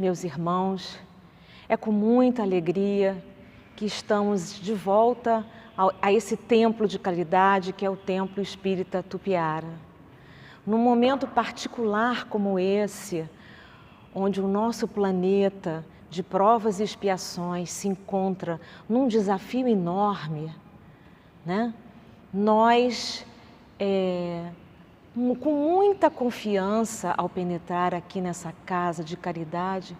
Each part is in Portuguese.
meus irmãos, é com muita alegria que estamos de volta a esse templo de caridade que é o Templo Espírita Tupiara. Num momento particular como esse, onde o nosso planeta de provas e expiações se encontra num desafio enorme, né? Nós, com muita confiança ao penetrar aqui nessa casa de caridade,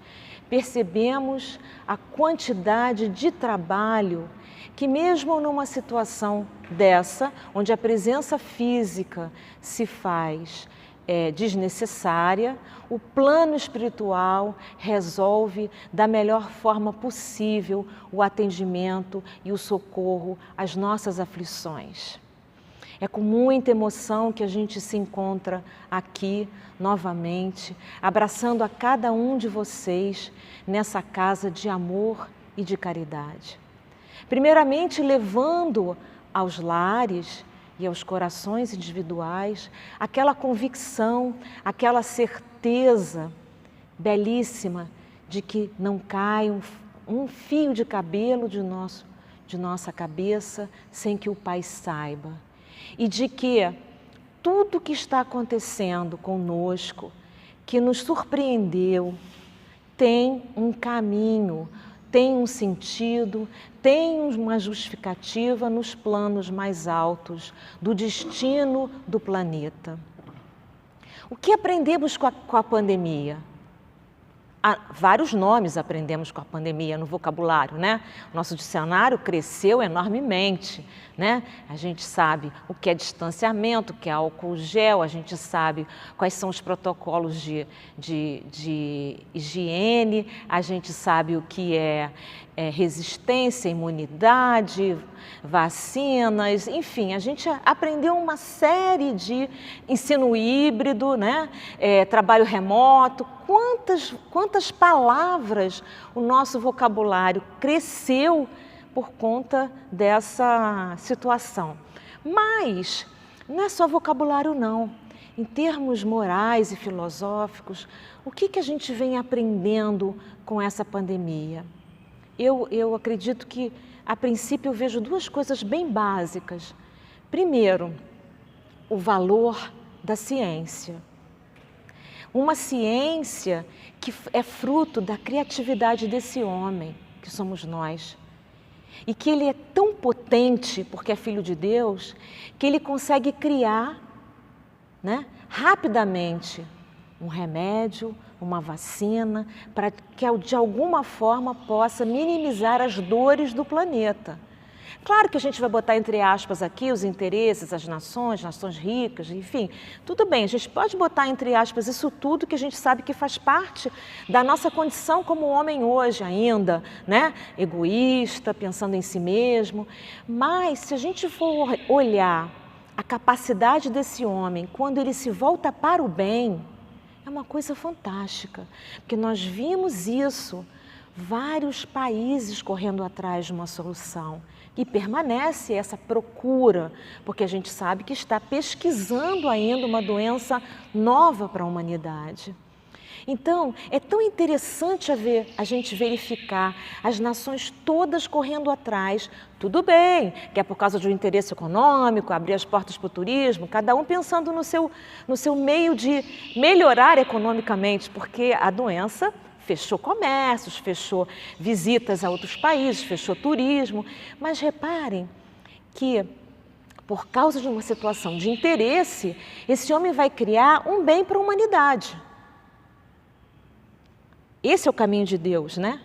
percebemos a quantidade de trabalho que mesmo numa situação dessa, onde a presença física se faz desnecessária, o plano espiritual resolve da melhor forma possível o atendimento e o socorro às nossas aflições. É com muita emoção que a gente se encontra aqui novamente, abraçando a cada um de vocês nessa casa de amor e de caridade. Primeiramente, levando aos lares e aos corações individuais aquela convicção, aquela certeza belíssima de que não cai um fio de cabelo de nossa cabeça sem que o Pai saiba. E de que tudo que está acontecendo conosco, que nos surpreendeu, tem um caminho, tem um sentido, tem uma justificativa nos planos mais altos do destino do planeta. O que aprendemos com a pandemia? Vários nomes aprendemos com a pandemia no vocabulário, né? Nosso dicionário cresceu enormemente, né? A gente sabe o que é distanciamento, o que é álcool gel, a gente sabe quais são os protocolos de higiene, a gente sabe o que é resistência, imunidade, vacinas, enfim, a gente aprendeu uma série de ensino híbrido, né? Trabalho remoto. Quantas palavras o nosso vocabulário cresceu por conta dessa situação. Mas não é só vocabulário não. Em termos morais e filosóficos, o que a gente vem aprendendo com essa pandemia? Eu acredito que, a princípio, eu vejo duas coisas bem básicas. Primeiro, o valor da ciência. Uma ciência que é fruto da criatividade desse homem, que somos nós. E que ele é tão potente, porque é filho de Deus, que ele consegue criar, né, rapidamente um remédio, uma vacina, para que de alguma forma possa minimizar as dores do planeta. Claro que a gente vai botar entre aspas aqui os interesses, as nações ricas, enfim, tudo bem, a gente pode botar entre aspas isso tudo que a gente sabe que faz parte da nossa condição como homem hoje ainda, né? Egoísta, pensando em si mesmo, mas se a gente for olhar a capacidade desse homem quando ele se volta para o bem, é uma coisa fantástica, porque nós vimos isso, vários países correndo atrás de uma solução. E permanece essa procura, porque a gente sabe que está pesquisando ainda uma doença nova para a humanidade. Então, é tão interessante a gente verificar as nações todas correndo atrás. Tudo bem, que é por causa de um interesse econômico, abrir as portas para o turismo, cada um pensando no seu meio de melhorar economicamente, porque a doença fechou comércios, fechou visitas a outros países, fechou turismo. Mas reparem que, por causa de uma situação de interesse, esse homem vai criar um bem para a humanidade. Esse é o caminho de Deus, né?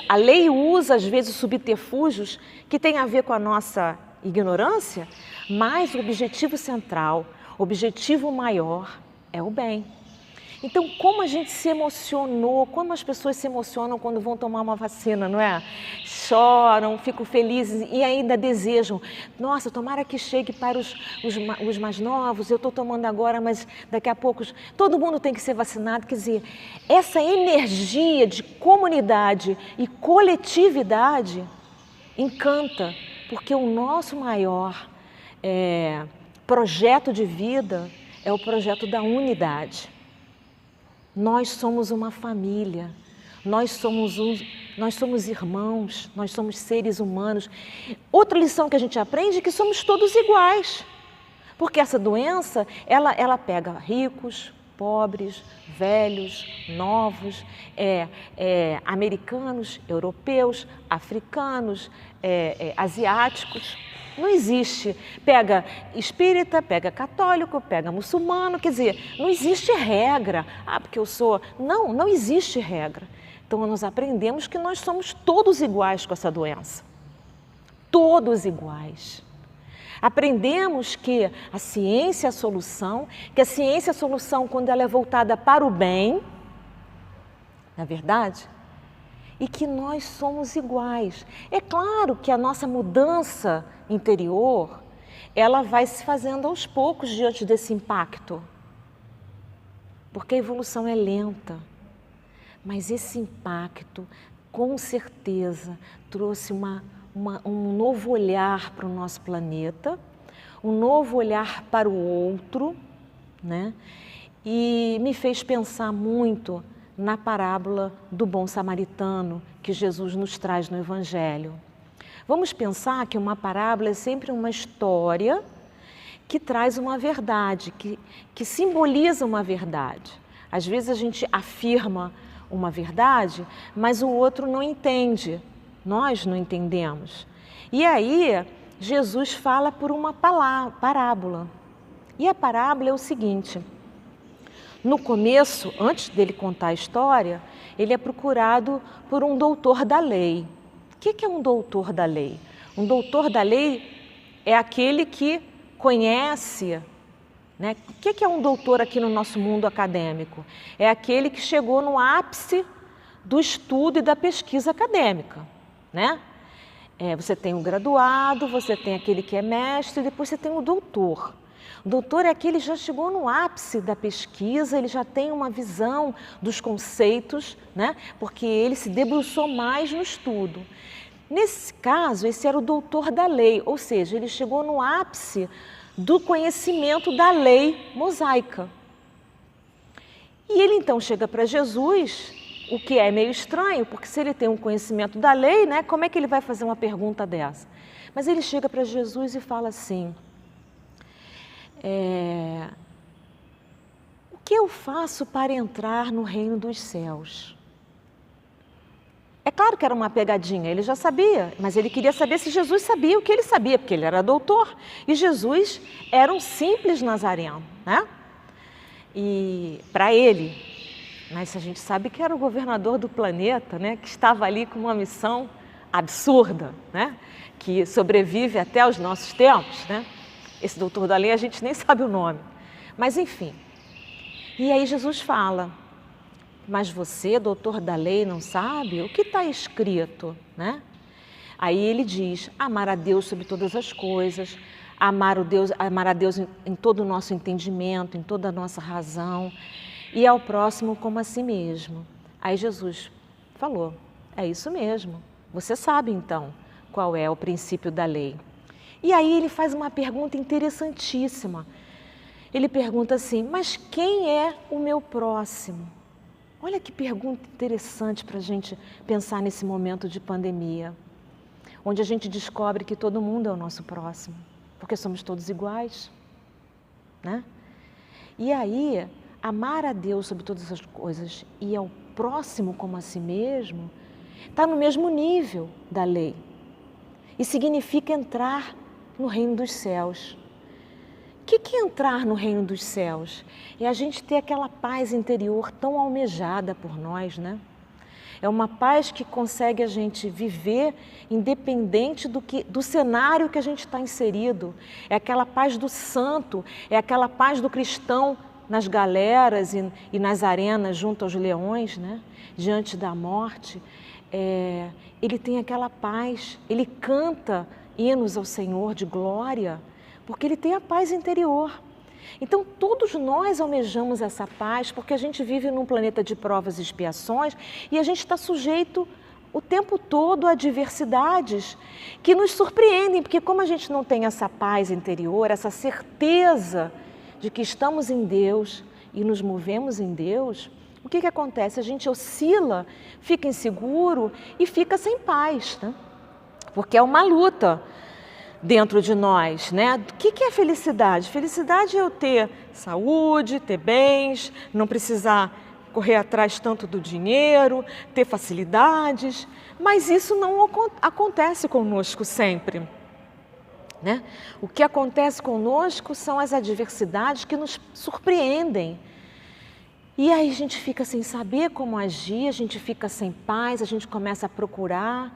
A lei usa às vezes subterfúgios que têm a ver com a nossa ignorância, mas o objetivo central, o objetivo maior é o bem. Então, como a gente se emocionou, como as pessoas se emocionam quando vão tomar uma vacina, não é? Choram, ficam felizes e ainda desejam. Nossa, tomara que chegue para os mais novos, eu estou tomando agora, mas daqui a pouco todo mundo tem que ser vacinado. Quer dizer, essa energia de comunidade e coletividade encanta, porque o nosso maior projeto de vida é o projeto da unidade. Nós somos uma família, nós somos irmãos, nós somos seres humanos. Outra lição que a gente aprende é que somos todos iguais, porque essa doença, ela pega ricos, pobres, velhos, novos, americanos, europeus, africanos, asiáticos. Não existe, pega espírita, pega católico, pega muçulmano, quer dizer, não existe regra. Porque eu sou... Não existe regra. Então nós aprendemos que nós somos todos iguais com essa doença. Todos iguais. Aprendemos que a ciência é a solução, quando ela é voltada para o bem, não é verdade? E que nós somos iguais. É claro que a nossa mudança interior, ela vai se fazendo aos poucos diante desse impacto. Porque a evolução é lenta. Mas esse impacto, com certeza, trouxe um novo olhar para o nosso planeta, um novo olhar para o outro, né? E me fez pensar muito na parábola do bom samaritano que Jesus nos traz no Evangelho. Vamos pensar que uma parábola é sempre uma história que traz uma verdade, que simboliza uma verdade. Às vezes a gente afirma uma verdade, mas o outro não entende, nós não entendemos. E aí Jesus fala por uma parábola. E a parábola é o seguinte: no começo, antes dele contar a história, ele é procurado por um doutor da lei. O que é um doutor da lei? Um doutor da lei é aquele que conhece, né? O que é um doutor aqui no nosso mundo acadêmico? É aquele que chegou no ápice do estudo e da pesquisa acadêmica, né? Você tem o graduado, você tem aquele que é mestre, e depois você tem o doutor. O doutor é aquele que já chegou no ápice da pesquisa, ele já tem uma visão dos conceitos, né? Porque ele se debruçou mais no estudo. Nesse caso, esse era o doutor da lei, ou seja, ele chegou no ápice do conhecimento da lei mosaica. E ele então chega para Jesus, o que é meio estranho, porque se ele tem um conhecimento da lei, né, como é que ele vai fazer uma pergunta dessa? Mas ele chega para Jesus e fala assim: o que eu faço para entrar no reino dos céus? É claro que era uma pegadinha, ele já sabia, mas ele queria saber se Jesus sabia o que ele sabia, porque ele era doutor, e Jesus era um simples nazareno, né? E para ele, mas a gente sabe que era o governador do planeta, né? Que estava ali com uma missão absurda, né? Que sobrevive até aos nossos tempos, né? Esse doutor da lei a gente nem sabe o nome, mas enfim. E aí Jesus fala: mas você, doutor da lei, não sabe o que está escrito, né? Aí ele diz: amar a Deus sobre todas as coisas, amar a Deus em todo o nosso entendimento, em toda a nossa razão, e ao próximo como a si mesmo. Aí Jesus falou: é isso mesmo, você sabe então qual é o princípio da lei. E aí ele faz uma pergunta interessantíssima. Ele pergunta assim: mas quem é o meu próximo? Olha que pergunta interessante para a gente pensar nesse momento de pandemia, onde a gente descobre que todo mundo é o nosso próximo, porque somos todos iguais, né? E aí, amar a Deus sobre todas as coisas e ao próximo como a si mesmo, está no mesmo nível da lei e significa entrar no reino dos céus. O que é entrar no reino dos céus? É a gente ter aquela paz interior tão almejada por nós, né? É uma paz que consegue a gente viver independente do cenário que a gente está inserido. É aquela paz do santo, é aquela paz do cristão nas galeras e nas arenas junto aos leões, né? Diante da morte. Ele tem aquela paz, ele canta hinos ao Senhor de glória, porque ele tem a paz interior. Então, todos nós almejamos essa paz, porque a gente vive num planeta de provas e expiações e a gente está sujeito o tempo todo a adversidades que nos surpreendem, porque como a gente não tem essa paz interior, essa certeza de que estamos em Deus e nos movemos em Deus, o que acontece? A gente oscila, fica inseguro e fica sem paz, né? Porque é uma luta dentro de nós, né? O que é felicidade? Felicidade é eu ter saúde, ter bens, não precisar correr atrás tanto do dinheiro, ter facilidades, mas isso não acontece conosco sempre, né? O que acontece conosco são as adversidades que nos surpreendem. E aí a gente fica sem saber como agir, a gente fica sem paz, a gente começa a procurar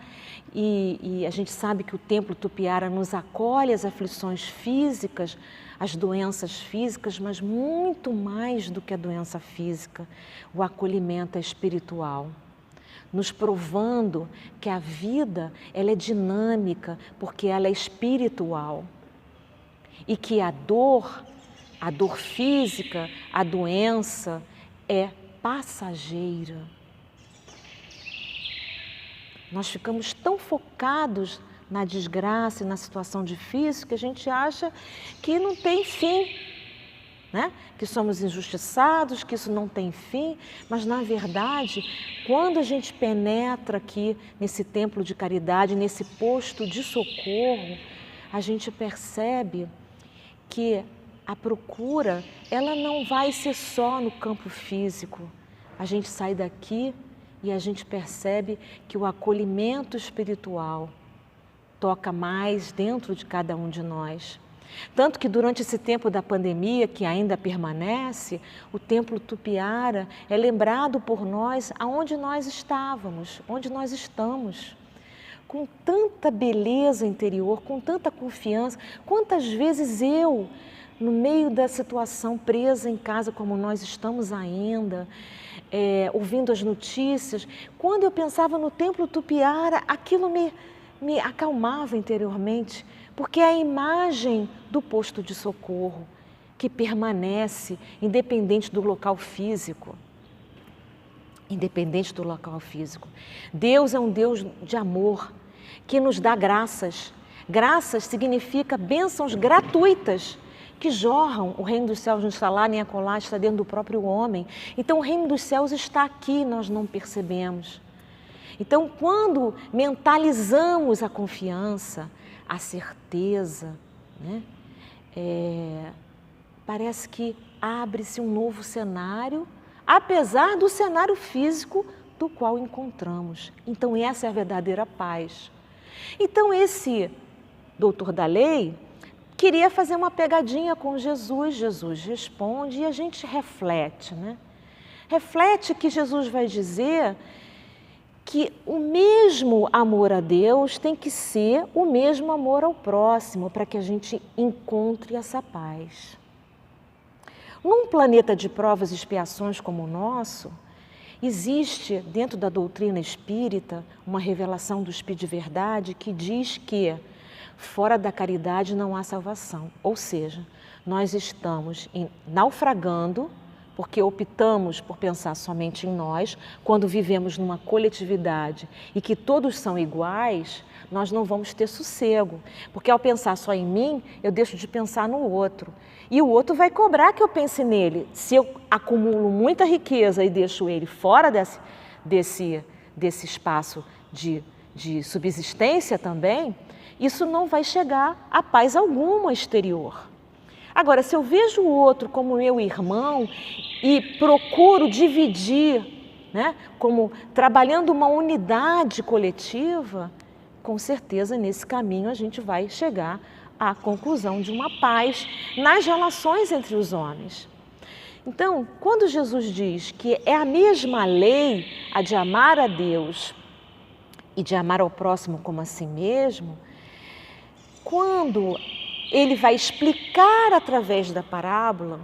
e a gente sabe que o Templo Tupiara nos acolhe as aflições físicas, as doenças físicas, mas muito mais do que a doença física, o acolhimento é espiritual, nos provando que a vida ela é dinâmica porque ela é espiritual e que a dor física, a doença, é passageira. Nós ficamos tão focados na desgraça e na situação difícil que a gente acha que não tem fim, né? Que somos injustiçados, que isso não tem fim, mas na verdade, quando a gente penetra aqui nesse templo de caridade, nesse posto de socorro, a gente percebe que a procura, ela não vai ser só no campo físico. A gente sai daqui e a gente percebe que o acolhimento espiritual toca mais dentro de cada um de nós. Tanto que durante esse tempo da pandemia, que ainda permanece, o Templo Tupiara é lembrado por nós aonde nós estávamos, onde nós estamos. Com tanta beleza interior, com tanta confiança, quantas vezes eu, no meio da situação presa em casa como nós estamos ainda, ouvindo as notícias, quando eu pensava no Templo Tupiara, aquilo me acalmava interiormente, porque é a imagem do posto de socorro que permanece independente do local físico. Independente do local físico. Deus é um Deus de amor, que nos dá graças. Graças significa bênçãos gratuitas, que jorram. O reino dos céus não está lá, nem acolá, está dentro do próprio homem. Então o reino dos céus está aqui, nós não percebemos. Então quando mentalizamos a confiança, a certeza, né? Parece que abre-se um novo cenário, apesar do cenário físico do qual encontramos. Então essa é a verdadeira paz. Então esse doutor da lei queria fazer uma pegadinha com Jesus, Jesus responde e a gente reflete, né? Reflete que Jesus vai dizer que o mesmo amor a Deus tem que ser o mesmo amor ao próximo, para que a gente encontre essa paz. Num planeta de provas e expiações como o nosso, existe dentro da doutrina espírita uma revelação do Espírito de Verdade que diz que fora da caridade não há salvação, ou seja, nós estamos naufragando porque optamos por pensar somente em nós. Quando vivemos numa coletividade e que todos são iguais, nós não vamos ter sossego, porque ao pensar só em mim, eu deixo de pensar no outro. E o outro vai cobrar que eu pense nele. Se eu acumulo muita riqueza e deixo ele fora desse espaço de subsistência também, isso não vai chegar a paz alguma exterior. Agora, se eu vejo o outro como meu irmão e procuro dividir, né, como trabalhando uma unidade coletiva, com certeza nesse caminho a gente vai chegar à conclusão de uma paz nas relações entre os homens. Então, quando Jesus diz que é a mesma lei a de amar a Deus e de amar ao próximo como a si mesmo, quando ele vai explicar através da parábola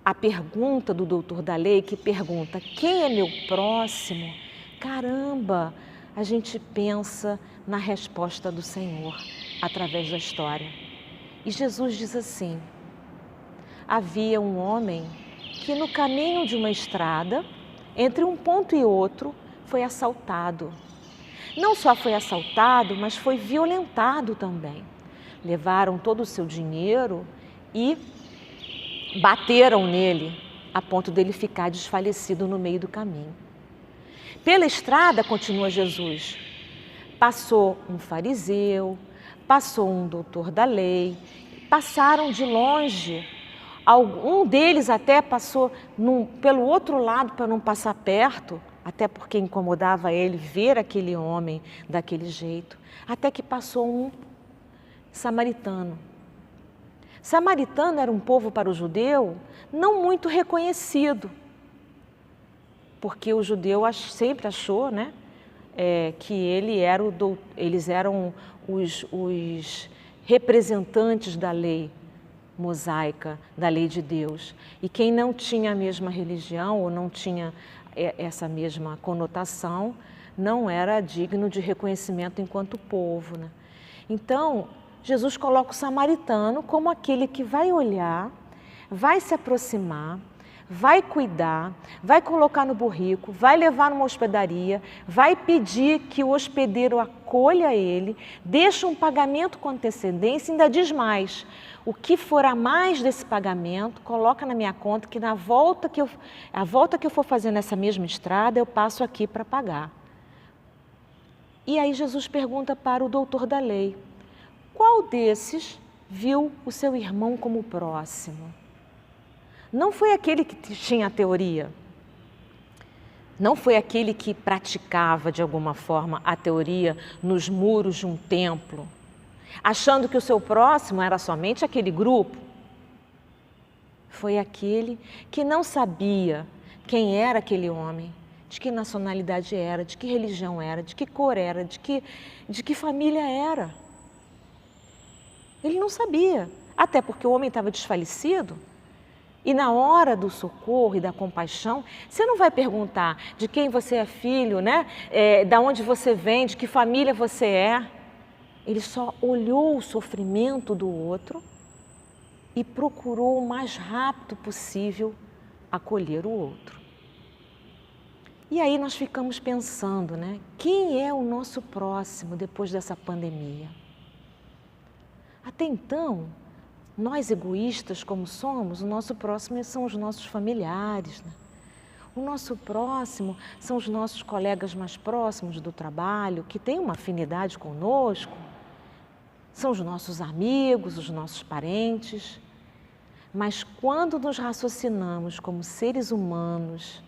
a pergunta do doutor da lei, que pergunta: quem é meu próximo? Caramba, a gente pensa na resposta do Senhor através da história. E Jesus diz assim: havia um homem que no caminho de uma estrada, entre um ponto e outro, foi assaltado. Não só foi assaltado, mas foi violentado também. Levaram todo o seu dinheiro e bateram nele a ponto dele ficar desfalecido no meio do caminho. Pela estrada, continua Jesus, passou um fariseu, passou um doutor da lei, passaram de longe. Um deles até passou pelo outro lado para não passar perto, até porque incomodava ele ver aquele homem daquele jeito, até que passou um samaritano. Samaritano era um povo para o judeu não muito reconhecido, porque o judeu sempre achou, né, que eles eram os representantes da lei mosaica, da lei de Deus. E quem não tinha a mesma religião ou não tinha essa mesma conotação, não era digno de reconhecimento enquanto povo, né? Então, Jesus coloca o samaritano como aquele que vai olhar, vai se aproximar, vai cuidar, vai colocar no burrico, vai levar numa hospedaria, vai pedir que o hospedeiro acolha ele, deixa um pagamento com antecedência e ainda diz mais: o que for a mais desse pagamento, coloca na minha conta que a volta que eu for fazer nessa mesma estrada, eu passo aqui para pagar. E aí Jesus pergunta para o doutor da lei: qual desses viu o seu irmão como próximo? Não foi aquele que tinha a teoria, não foi aquele que praticava de alguma forma a teoria nos muros de um templo, achando que o seu próximo era somente aquele grupo. Foi aquele que não sabia quem era aquele homem, de que nacionalidade era, de que religião era, de que cor era, de que família era. Ele não sabia, até porque o homem estava desfalecido. E na hora do socorro e da compaixão, você não vai perguntar de quem você é filho, né? Da onde você vem, de que família você é. Ele só olhou o sofrimento do outro e procurou o mais rápido possível acolher o outro. E aí nós ficamos pensando, né? Quem é o nosso próximo depois dessa pandemia? Até então, nós egoístas como somos, o nosso próximo são os nossos familiares, né? O nosso próximo são os nossos colegas mais próximos do trabalho, que têm uma afinidade conosco, são os nossos amigos, os nossos parentes. Mas quando nos raciocinamos como seres humanos,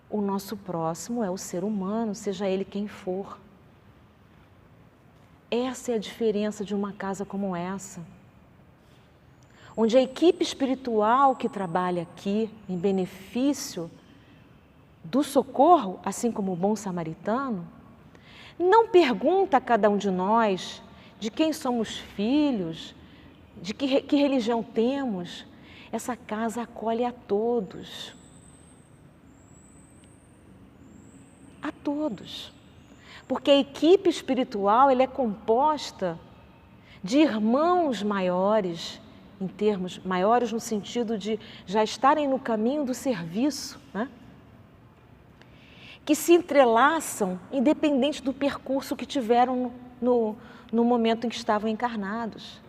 o nosso próximo é o ser humano, seja ele quem for. Essa é a diferença de uma casa como essa, onde a equipe espiritual que trabalha aqui em benefício do socorro, assim como o bom samaritano, não pergunta a cada um de nós de quem somos filhos, de que religião temos. Essa casa acolhe a todos. A todos. Porque a equipe espiritual ela é composta de irmãos maiores, em termos maiores no sentido de já estarem no caminho do serviço, né? Que se entrelaçam independente do percurso que tiveram no momento em que estavam encarnados.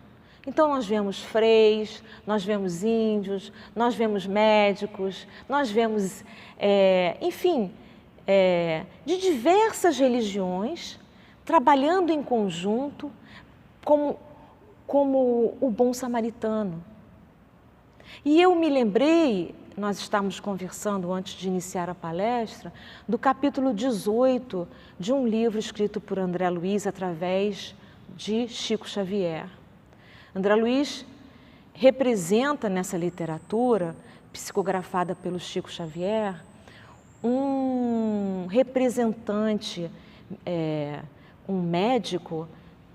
Então nós vemos freis, nós vemos índios, nós vemos médicos, nós vemos, enfim, de diversas religiões trabalhando em conjunto como o bom samaritano. E eu me lembrei, nós estávamos conversando antes de iniciar a palestra, do capítulo 18 de um livro escrito por André Luiz através de Chico Xavier. André Luiz representa nessa literatura, psicografada pelo Chico Xavier, um representante, um médico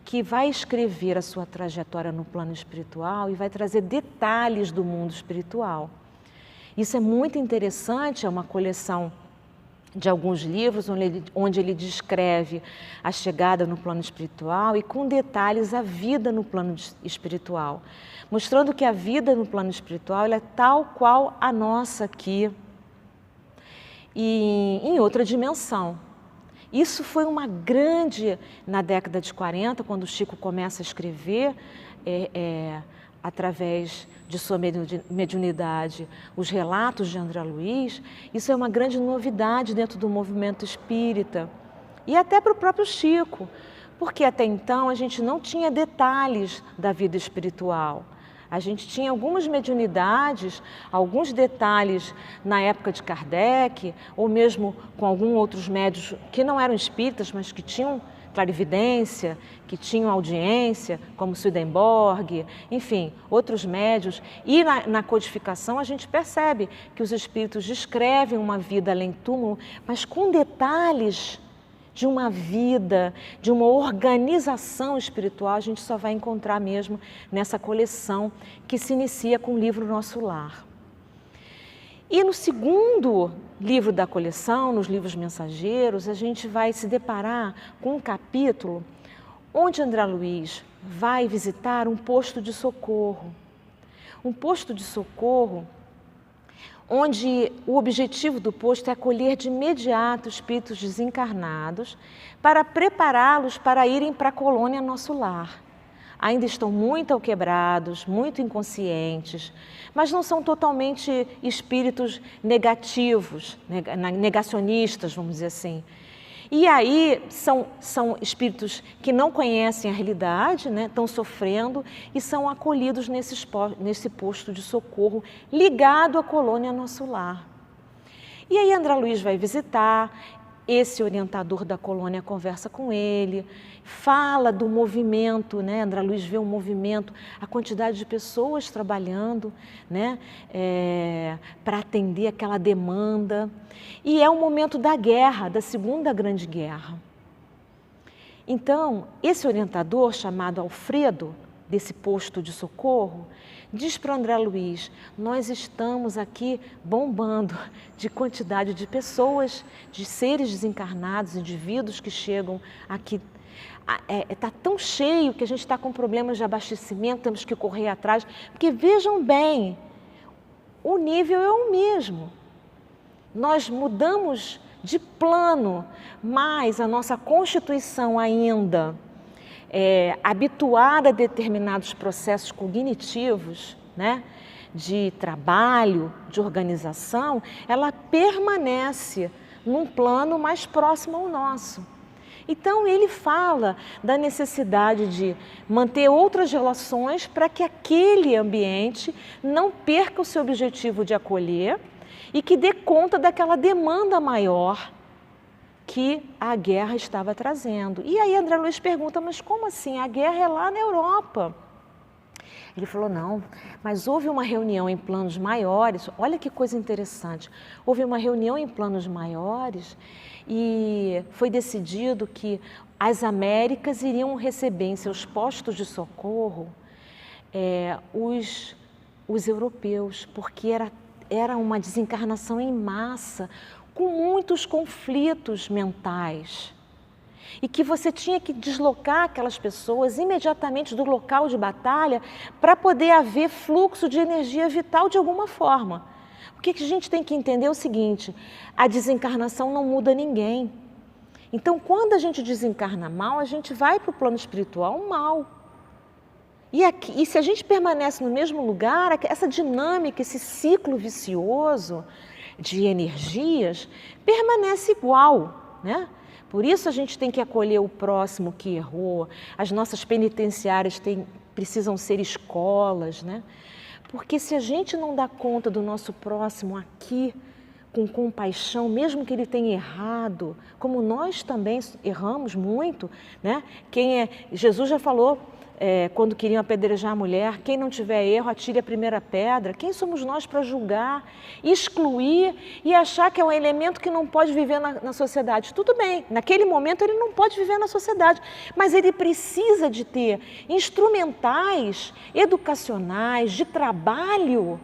que vai escrever a sua trajetória no plano espiritual e vai trazer detalhes do mundo espiritual. Isso é muito interessante, é uma coleção de alguns livros onde ele descreve a chegada no plano espiritual e com detalhes a vida no plano espiritual, mostrando que a vida no plano espiritual ela é tal qual a nossa aqui e em outra dimensão. Isso foi uma grande, na década de 40, quando o Chico começa a escrever através de sua mediunidade, os relatos de André Luiz, isso é uma grande novidade dentro do movimento espírita e até para o próprio Chico, porque até então a gente não tinha detalhes da vida espiritual. A gente tinha algumas mediunidades, alguns detalhes na época de Kardec, ou mesmo com alguns outros médiuns que não eram espíritas, mas que tinham clarividência, que tinham audiência, como Swedenborg, enfim, outros médiuns. E na codificação a gente percebe que os espíritos descrevem uma vida além túmulo, mas com detalhes de uma vida, de uma organização espiritual, a gente só vai encontrar mesmo nessa coleção que se inicia com o livro Nosso Lar. E no segundo livro da coleção, nos livros mensageiros, a gente vai se deparar com um capítulo onde André Luiz vai visitar um posto de socorro. Um posto de socorro onde o objetivo do posto é acolher de imediato espíritos desencarnados para prepará-los para irem para a colônia Nosso Lar. Ainda estão muito alquebrados, muito inconscientes, mas não são totalmente espíritos negativos, negacionistas, vamos dizer assim. E aí são espíritos que não conhecem a realidade, né? Estão sofrendo e são acolhidos nesse posto de socorro ligado à colônia Nosso Lar. E aí André Luiz vai visitar, esse orientador da colônia conversa com ele, fala do movimento, né? André Luiz vê um movimento, a quantidade de pessoas trabalhando, né? Para atender aquela demanda. E é o momento da guerra, da Segunda Grande Guerra. Então, esse orientador, chamado Alfredo, desse posto de socorro, diz para André Luiz: nós estamos aqui bombando de quantidade de pessoas, de seres desencarnados, indivíduos que chegam aqui. Está tão cheio que a gente está com problemas de abastecimento, temos que correr atrás, porque vejam bem, o nível é o mesmo. Nós mudamos de plano, mas a nossa constituição ainda habituada a determinados processos cognitivos, né, de trabalho, de organização, ela permanece num plano mais próximo ao nosso. Então ele fala da necessidade de manter outras relações para que aquele ambiente não perca o seu objetivo de acolher e que dê conta daquela demanda maior que a guerra estava trazendo. E aí André Luiz pergunta: mas como assim? A guerra é lá na Europa. Ele falou: não, mas houve uma reunião em planos maiores, olha que coisa interessante, houve uma reunião em planos maiores e foi decidido que as Américas iriam receber em seus postos de socorro os europeus, porque era uma desencarnação em massa, com muitos conflitos mentais, e que você tinha que deslocar aquelas pessoas imediatamente do local de batalha para poder haver fluxo de energia vital de alguma forma. O que a gente tem que entender é o seguinte: a desencarnação não muda ninguém. Então, quando a gente desencarna mal, a gente vai para o plano espiritual mal. E se a gente permanece no mesmo lugar, essa dinâmica, esse ciclo vicioso de energias permanece igual, né? Por isso a gente tem que acolher o próximo que errou, as nossas penitenciárias precisam ser escolas, né? Porque se a gente não dá conta do nosso próximo aqui, com compaixão, mesmo que ele tenha errado, como nós também erramos muito, né? Jesus já falou, quando queriam apedrejar a mulher: quem não tiver erro, atire a primeira pedra. Quem somos nós para julgar, excluir e achar que é um elemento que não pode viver na sociedade? Tudo bem, naquele momento ele não pode viver na sociedade, mas ele precisa de ter instrumentais educacionais, de trabalho,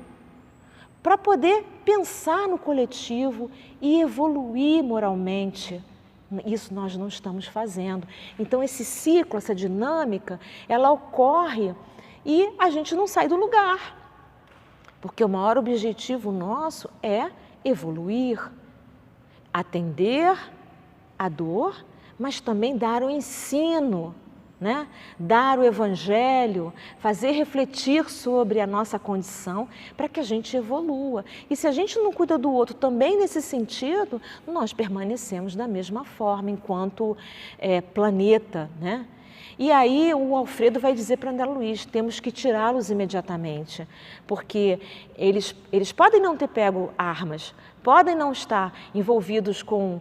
para poder pensar no coletivo e evoluir moralmente. Isso nós não estamos fazendo. Então esse ciclo, essa dinâmica, ela ocorre e a gente não sai do lugar. Porque o maior objetivo nosso é evoluir, atender a dor, mas também dar o ensino, né? Dar o Evangelho, fazer refletir sobre a nossa condição para que a gente evolua. E se a gente não cuida do outro também nesse sentido, nós permanecemos da mesma forma enquanto planeta, né? E aí o Alfredo vai dizer para André Luiz, temos que tirá-los imediatamente, porque eles podem não ter pego armas, podem não estar envolvidos com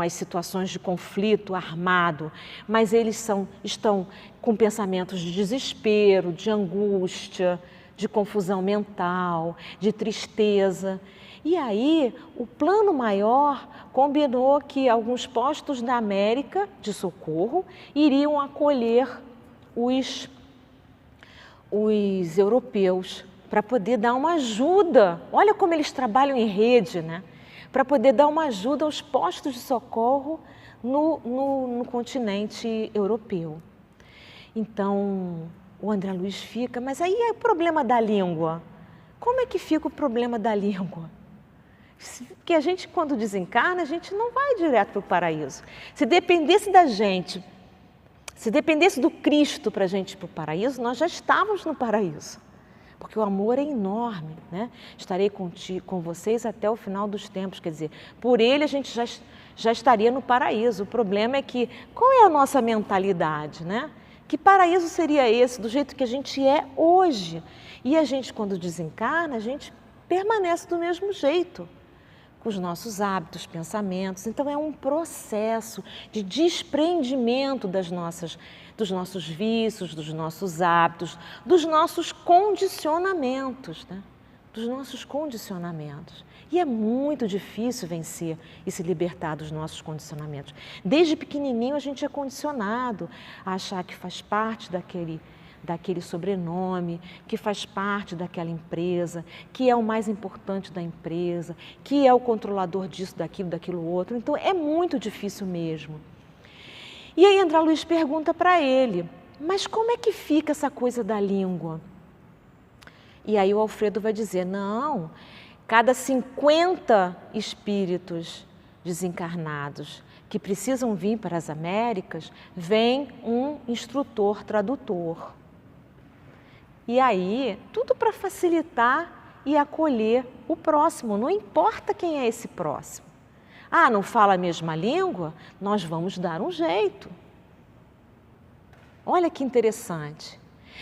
as situações de conflito armado, mas eles estão com pensamentos de desespero, de angústia, de confusão mental, de tristeza. E aí, o plano maior combinou que alguns postos da América de socorro iriam acolher os europeus para poder dar uma ajuda. Olha como eles trabalham em rede, né? Para poder dar uma ajuda aos postos de socorro no continente europeu. Então, o André Luiz fica, mas aí é o problema da língua. Como é que fica o problema da língua? Porque a gente, quando desencarna, a gente não vai direto para o paraíso. Se dependesse da gente, se dependesse do Cristo para a gente ir para o paraíso, nós já estávamos no paraíso. Porque o amor é enorme, né? Estarei com vocês até o final dos tempos. Quer dizer, por ele a gente já estaria no paraíso. O problema é que, qual é a nossa mentalidade, né? Que paraíso seria esse, do jeito que a gente é hoje? E a gente, quando desencarna, a gente permanece do mesmo jeito, com os nossos hábitos, pensamentos. Então é um processo de desprendimento dos nossos vícios, dos nossos hábitos, dos nossos condicionamentos, né? Dos nossos condicionamentos. E é muito difícil vencer e se libertar dos nossos condicionamentos. Desde pequenininho a gente é condicionado a achar que faz parte daquele sobrenome, que faz parte daquela empresa, que é o mais importante da empresa, que é o controlador disso, daquilo outro. Então é muito difícil mesmo. E aí André Luiz pergunta para ele, mas como é que fica essa coisa da língua? E aí o Alfredo vai dizer, não, cada 50 espíritos desencarnados que precisam vir para as Américas, vem um instrutor tradutor. E aí, tudo para facilitar e acolher o próximo, não importa quem é esse próximo. Ah, não fala a mesma língua? Nós vamos dar um jeito. Olha que interessante.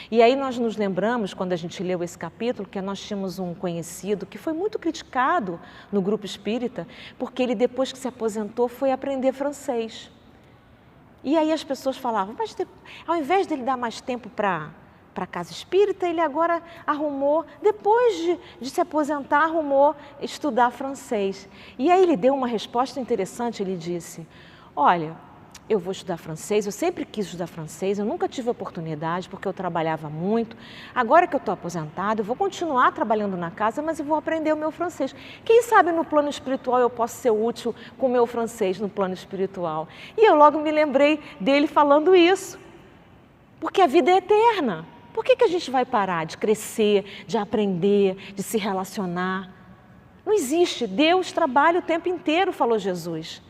E aí nós nos lembramos, quando a gente leu esse capítulo, que nós tínhamos um conhecido que foi muito criticado no grupo espírita, porque ele, depois que se aposentou, foi aprender francês. E aí as pessoas falavam, mas ao invés dele dar mais tempo para a casa espírita, ele agora arrumou, depois de se aposentar, arrumou estudar francês. E aí ele deu uma resposta interessante, ele disse, olha, eu vou estudar francês, eu sempre quis estudar francês, eu nunca tive oportunidade porque eu trabalhava muito. Agora que eu estou aposentada, eu vou continuar trabalhando na casa, mas eu vou aprender o meu francês. Quem sabe no plano espiritual eu posso ser útil com o meu francês no plano espiritual. E eu logo me lembrei dele falando isso, porque a vida é eterna. Por que a gente vai parar de crescer, de aprender, de se relacionar? Não existe, Deus trabalha o tempo inteiro, falou Jesus.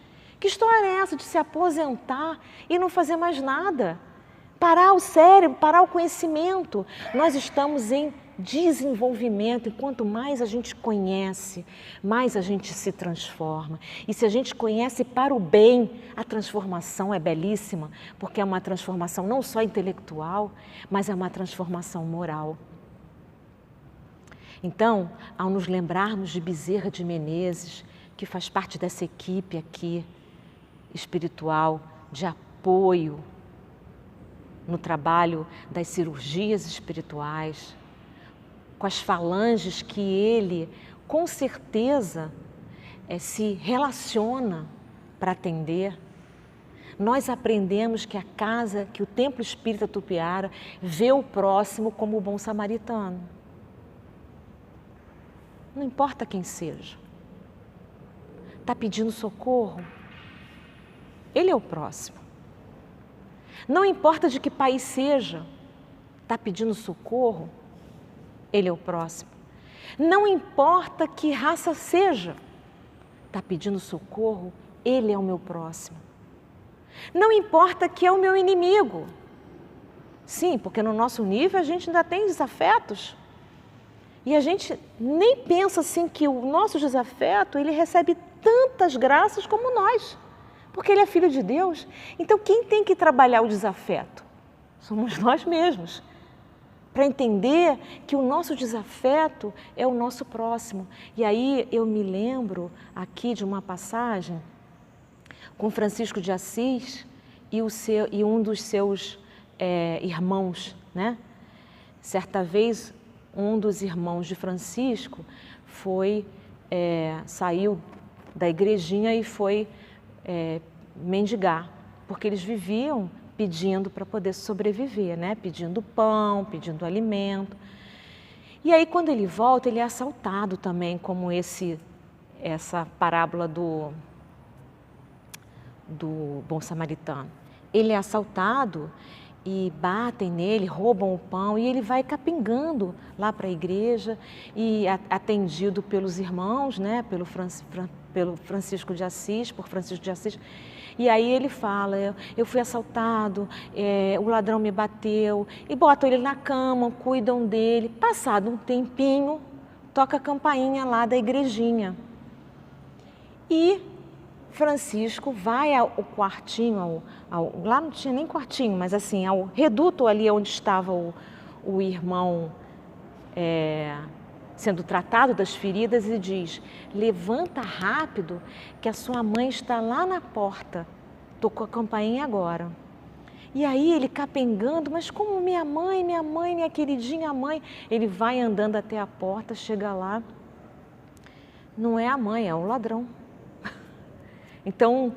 Que história é essa de se aposentar e não fazer mais nada? Parar o cérebro, parar o conhecimento. Nós estamos em desenvolvimento e quanto mais a gente conhece, mais a gente se transforma. E se a gente conhece para o bem, a transformação é belíssima, porque é uma transformação não só intelectual, mas é uma transformação moral. Então, ao nos lembrarmos de Bezerra de Menezes, que faz parte dessa equipe aqui, espiritual, de apoio no trabalho das cirurgias espirituais, com as falanges que ele, com certeza, se relaciona para atender, nós aprendemos que a casa, que o Templo Espírita Tupiara vê o próximo como o bom samaritano. Não importa quem seja. Está pedindo socorro? Ele é o próximo. Não importa de que país seja, está pedindo socorro? Ele é o próximo. Não importa que raça seja, está pedindo socorro? Ele é o meu próximo. Não importa que é o meu inimigo, Sim, porque no nosso nível a gente ainda tem desafetos. E a gente nem pensa assim que o nosso desafeto, ele recebe tantas graças como nós, porque ele é filho de Deus. Então quem tem que trabalhar o desafeto? Somos nós mesmos. Para entender que o nosso desafeto é o nosso próximo. E aí eu me lembro aqui de uma passagem com Francisco de Assis e um dos seus irmãos, né? Certa vez, um dos irmãos de Francisco saiu da igrejinha e foi mendigar, porque eles viviam pedindo para poder sobreviver, né? Pedindo pão, pedindo alimento. E aí, quando ele volta, ele é assaltado também, como essa parábola do bom samaritano. Ele é assaltado e batem nele, roubam o pão e ele vai capengando lá para a igreja e atendido pelos irmãos, né? Pelo Francisco de Assis, por Francisco de Assis. E aí ele fala, eu fui assaltado, o ladrão me bateu, e botam ele na cama, cuidam dele. Passado um tempinho, toca a campainha lá da igrejinha. E Francisco vai ao quartinho, lá não tinha nem quartinho, mas assim, ao reduto ali onde estava o irmão sendo tratado das feridas e diz, levanta rápido que a sua mãe está lá na porta, tocou a campainha agora. E aí ele capengando, mas como minha mãe, minha queridinha mãe, ele vai andando até a porta, chega lá, não é a mãe, é o ladrão. Então,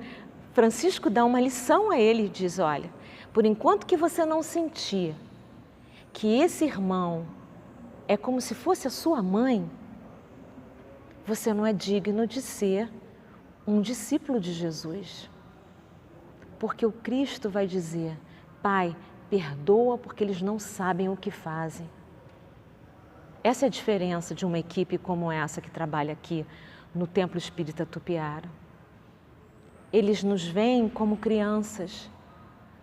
Francisco dá uma lição a ele e diz, olha, por enquanto que você não sentir que esse irmão é como se fosse a sua mãe, você não é digno de ser um discípulo de Jesus. Porque o Cristo vai dizer, Pai, perdoa porque eles não sabem o que fazem. Essa é a diferença de uma equipe como essa que trabalha aqui no Templo Espírita Tupiara. Eles nos veem como crianças,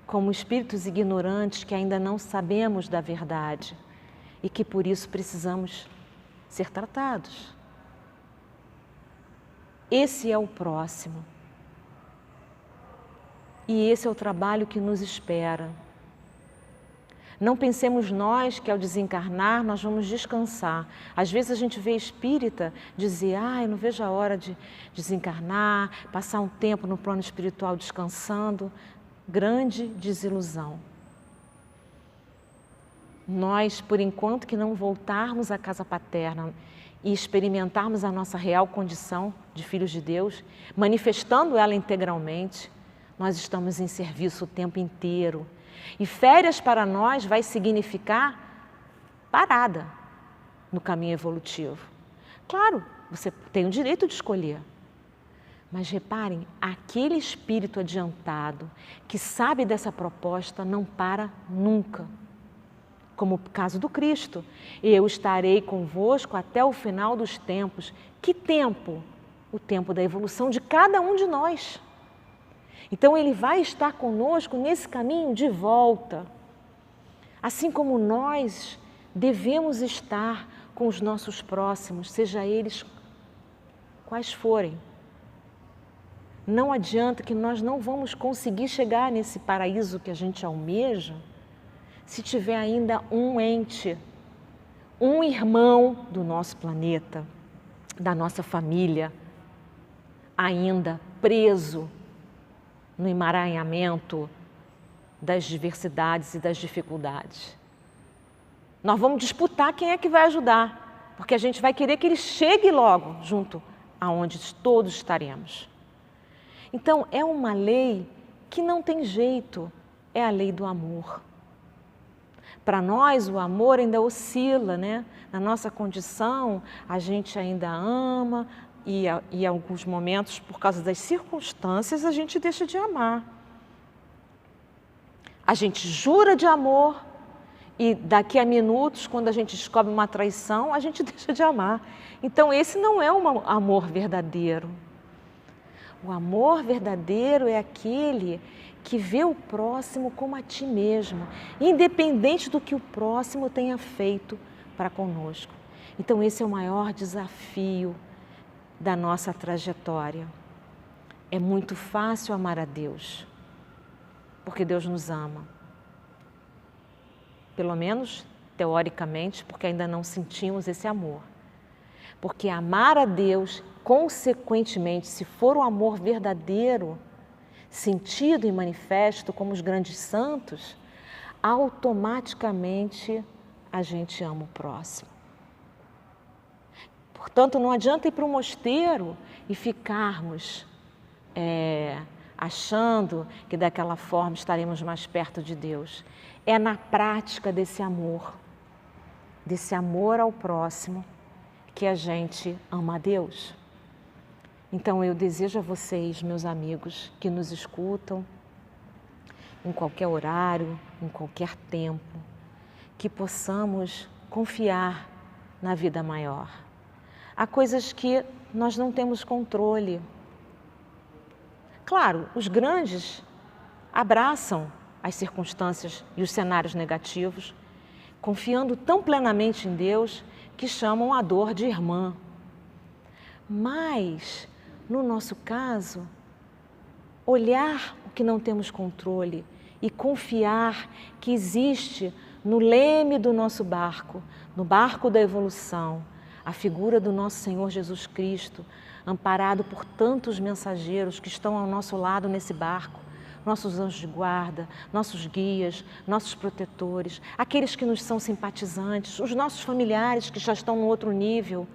como espíritos ignorantes que ainda não sabemos da verdade e que por isso precisamos ser tratados. Esse é o próximo. E esse é o trabalho que nos espera. Não pensemos nós que ao desencarnar nós vamos descansar. Às vezes a gente vê espírita dizer, eu não vejo a hora de desencarnar, passar um tempo no plano espiritual descansando. Grande desilusão. Nós, por enquanto que não voltarmos à casa paterna e experimentarmos a nossa real condição de filhos de Deus, manifestando ela integralmente, nós estamos em serviço o tempo inteiro. E férias para nós vai significar parada no caminho evolutivo. Claro, você tem o direito de escolher. Mas reparem, aquele espírito adiantado que sabe dessa proposta não para nunca. Como o caso do Cristo. Eu estarei convosco até o final dos tempos. Que tempo? O tempo da evolução de cada um de nós. Então ele vai estar conosco nesse caminho de volta. Assim como nós devemos estar com os nossos próximos, seja eles quais forem. Não adianta que nós não vamos conseguir chegar nesse paraíso que a gente almeja se tiver ainda um ente, um irmão do nosso planeta, da nossa família, ainda preso no emaranhamento das diversidades e das dificuldades. Nós vamos disputar quem é que vai ajudar, porque a gente vai querer que ele chegue logo junto aonde todos estaremos. Então, é uma lei que não tem jeito, é a lei do amor. Para nós, o amor ainda oscila, né? Na nossa condição, a gente ainda ama e em alguns momentos, por causa das circunstâncias, a gente deixa de amar. A gente jura de amor e daqui a minutos, quando a gente descobre uma traição, a gente deixa de amar. Então, esse não é um amor verdadeiro. O amor verdadeiro é aquele que vê o próximo como a ti mesmo, independente do que o próximo tenha feito para conosco. Então esse é o maior desafio da nossa trajetória. É muito fácil amar a Deus, porque Deus nos ama. Pelo menos teoricamente, porque ainda não sentimos esse amor. Porque amar a Deus, consequentemente, se for o amor verdadeiro, sentido e manifesto como os grandes santos, automaticamente a gente ama o próximo. Portanto, não adianta ir para um mosteiro e ficarmos achando que daquela forma estaremos mais perto de Deus. É na prática desse amor ao próximo, que a gente ama a Deus. Então eu desejo a vocês, meus amigos, que nos escutam, em qualquer horário, em qualquer tempo, que possamos confiar na vida maior. Há coisas que nós não temos controle. Claro, os grandes abraçam as circunstâncias e os cenários negativos, confiando tão plenamente em Deus que chamam a dor de irmã. Mas, no nosso caso, olhar o que não temos controle e confiar que existe no leme do nosso barco, no barco da evolução, a figura do nosso Senhor Jesus Cristo, amparado por tantos mensageiros que estão ao nosso lado nesse barco, nossos anjos de guarda, nossos guias, nossos protetores, aqueles que nos são simpatizantes, os nossos familiares que já estão no outro nível,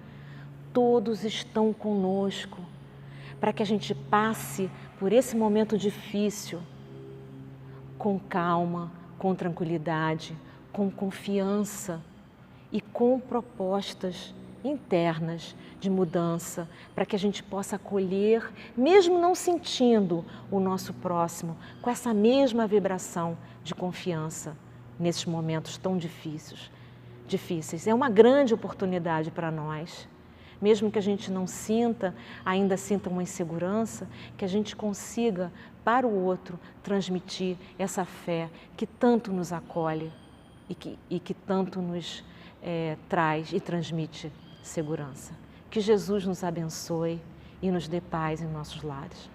todos estão conosco para que a gente passe por esse momento difícil com calma, com tranquilidade, com confiança e com propostas internas de mudança, para que a gente possa acolher, mesmo não sentindo o nosso próximo, com essa mesma vibração de confiança nesses momentos tão difíceis. É uma grande oportunidade para nós, mesmo que a gente não sinta, ainda sinta uma insegurança, que a gente consiga para o outro transmitir essa fé que tanto nos acolhe e que tanto nos traz e transmite segurança. Que Jesus nos abençoe e nos dê paz em nossos lares.